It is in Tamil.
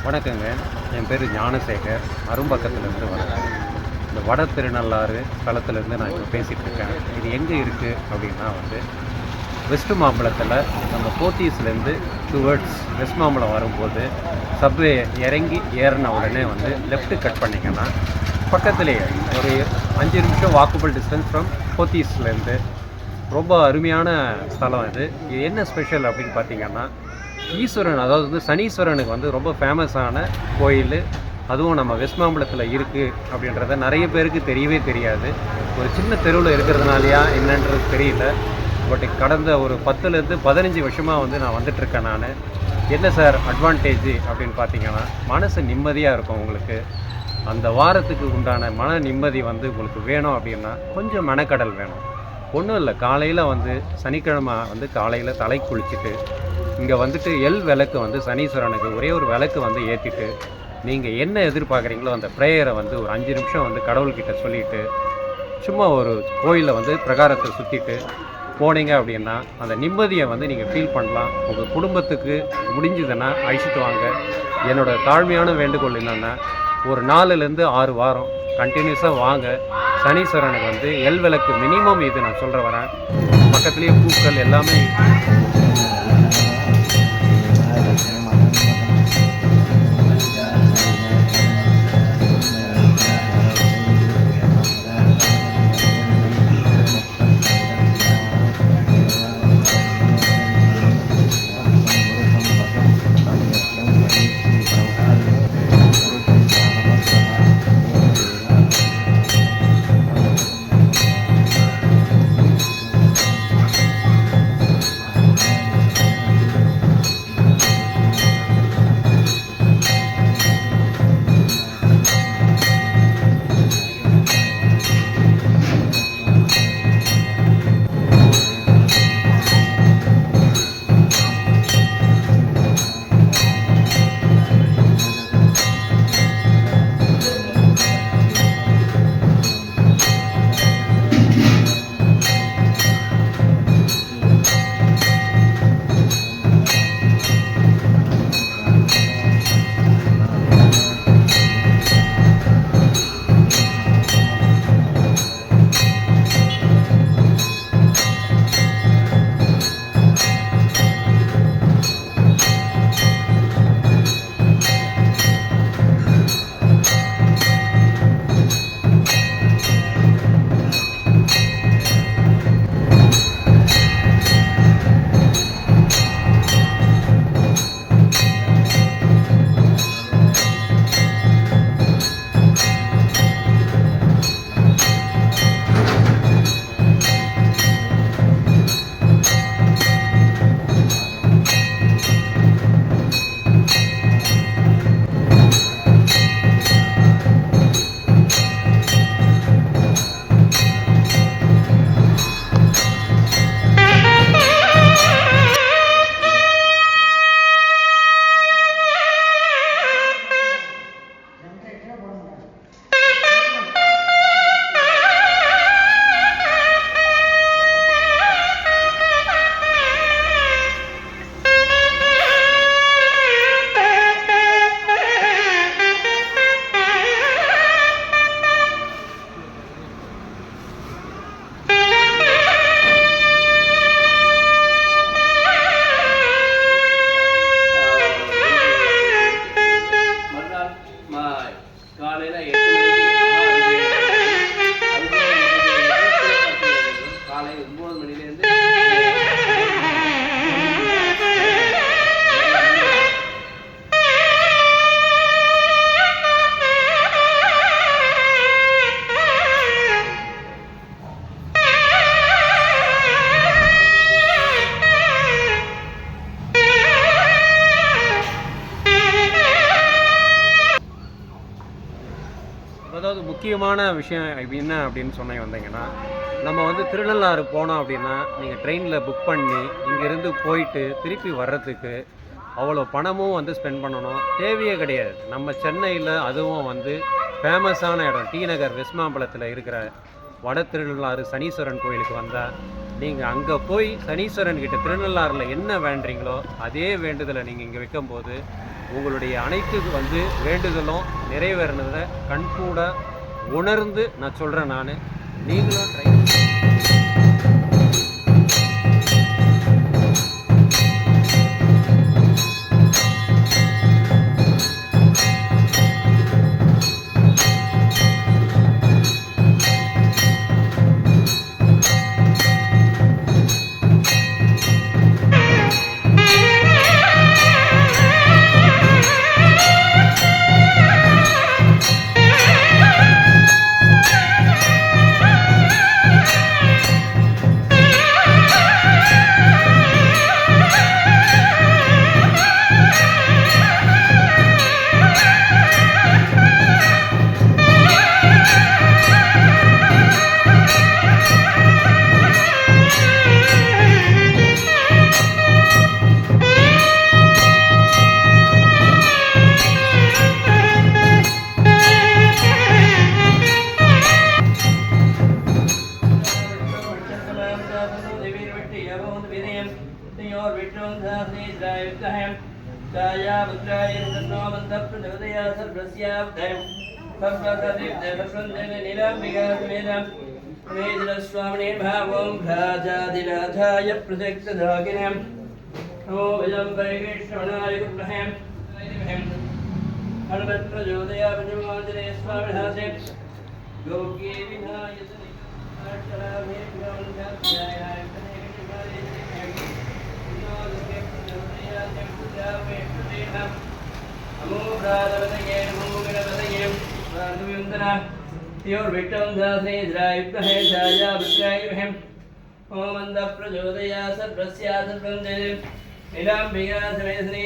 வணக்கங்க. என் பேர் ஞானசேகர். அரும்பக்கத்துலேருந்து வரேன். இந்த வட திருநள்ளாறு ஸ்தலத்துலேருந்து நான் இப்போ பேசிகிட்ருக்கேன். இது எங்கே இருக்குது அப்படின்னா வெஸ்ட் மாம்பலத்தில் நம்ம போத்தீஸ்லேருந்து டுவர்ட்ஸ் வெஸ்ட் மாம்பலம் வரும்போது சப்வே இறங்கி ஏறின உடனே லெஃப்ட்டு கட் பண்ணிங்கன்னா பக்கத்துலேயே ஒரு 5 நிமிஷம் வாக்கபிள் டிஸ்டன்ஸ் ஃப்ரம் போத்தீஸ்லேருந்து ரொம்ப அருமையான ஸ்தலம் இது. இது என்ன ஸ்பெஷல் அப்படின்னு பார்த்தீங்கன்னா, ஈஸ்வரன் அதாவது சனீஸ்வரனுக்கு ரொம்ப ஃபேமஸான கோயில். அதுவும் நம்ம வெஸ்ட் மாம்பலத்தில் இருக்குது அப்படின்றத நிறைய பேருக்கு தெரியவே தெரியாது. ஒரு சின்ன தெருவில் இருக்கிறதுனாலையா என்னன்றது தெரியல. பட் கடந்த ஒரு 10லேருந்து 15 வருஷமாக நான் வந்துட்டுருக்கேன். நான் என்ன சார் அட்வான்டேஜ் அப்படின்னு பார்த்தீங்கன்னா, மனசு நிம்மதியாக இருக்கும். உங்களுக்கு அந்த வாரத்துக்கு உண்டான மன நிம்மதி உங்களுக்கு வேணும் அப்படின்னா கொஞ்சம் மெனக்கடல் வேணும். ஒன்றும் இல்லை, காலையில் சனிக்கிழமை காலையில் தலை குளிச்சுட்டு இங்கே எல் விளக்கு சனீஸ்வரனுக்கு ஒரே ஒரு விளக்கு ஏற்றிட்டு நீங்கள் என்ன எதிர்பார்க்குறீங்களோ அந்த ப்ரேயரை ஒரு 5 நிமிஷம் கடவுள்கிட்ட சொல்லிவிட்டு சும்மா ஒரு கோயிலில் பிரகாரத்தை சுற்றிட்டு போனீங்க அப்படின்னா அந்த நிம்மதியை நீங்கள் ஃபீல் பண்ணலாம். உங்கள் குடும்பத்துக்கு முடிஞ்சதுன்னா அழைச்சிட்டு வாங்க. என்னோடய தாழ்மையான வேண்டுகோள் என்னென்னா, ஒரு 4லேருந்து 6 வாரம் கண்டினியூஸாக வாங்க. சனீஸ்வரனுக்கு எல் விளக்கு மினிமம் இது நான் சொல்கிற வரேன். பக்கத்துலேயே பூக்கள் எல்லாமே. அதாவது முக்கியமான விஷயம் என்ன அப்படின்னு வந்தீங்கன்னா, நம்ம திருநள்ளாறு போனோம் அப்படின்னா நீங்கள் ட்ரெயினில் புக் பண்ணி இங்கேருந்து போயிட்டு திருப்பி வர்றதுக்கு அவ்வளோ பணமும் ஸ்பெண்ட் பண்ணணும் தேவையே கிடையாது. நம்ம சென்னையில் அதுவும் ஃபேமஸான இடம் டி நகர் வெஸ்ட் மாம்பலத்தில் இருக்கிற வட திருநள்ளாறு சனீஸ்வரன் கோயிலுக்கு வந்தால் நீங்கள் அங்கே போய் சனீஸ்வரன் கிட்ட திருநள்ளாறில் என்ன வேண்டுறீங்களோ அதே வேண்டுதலை நீங்கள் இங்கே வைக்கும்போது உங்களுடைய அனைத்து வேண்டுதலும் நிறைவேறினதை கண்கூட உணர்ந்து நான் சொல்கிறேன். நீங்களும் ட்ரை स्वामिने भावं भ्राजादिनाथाय प्रत्यक्षदागिनं नमो विजं परिवेष्टवनाय गुप्तहं हनुमत्प्रचोदया पंचमाञ्जने स्वामिनासे योग्ये विनायसने अष्टरामे भ्रमणध्यात्याय नमो भ्रातवतये नमो गणपतये स्वार्धुयन्दना योर विक्रम दासने द्रायुक्त है छाया विद्रायुहम ओम अंध प्रचोदया सर्वस्या सर्वं जय नीलांबिका समेत श्री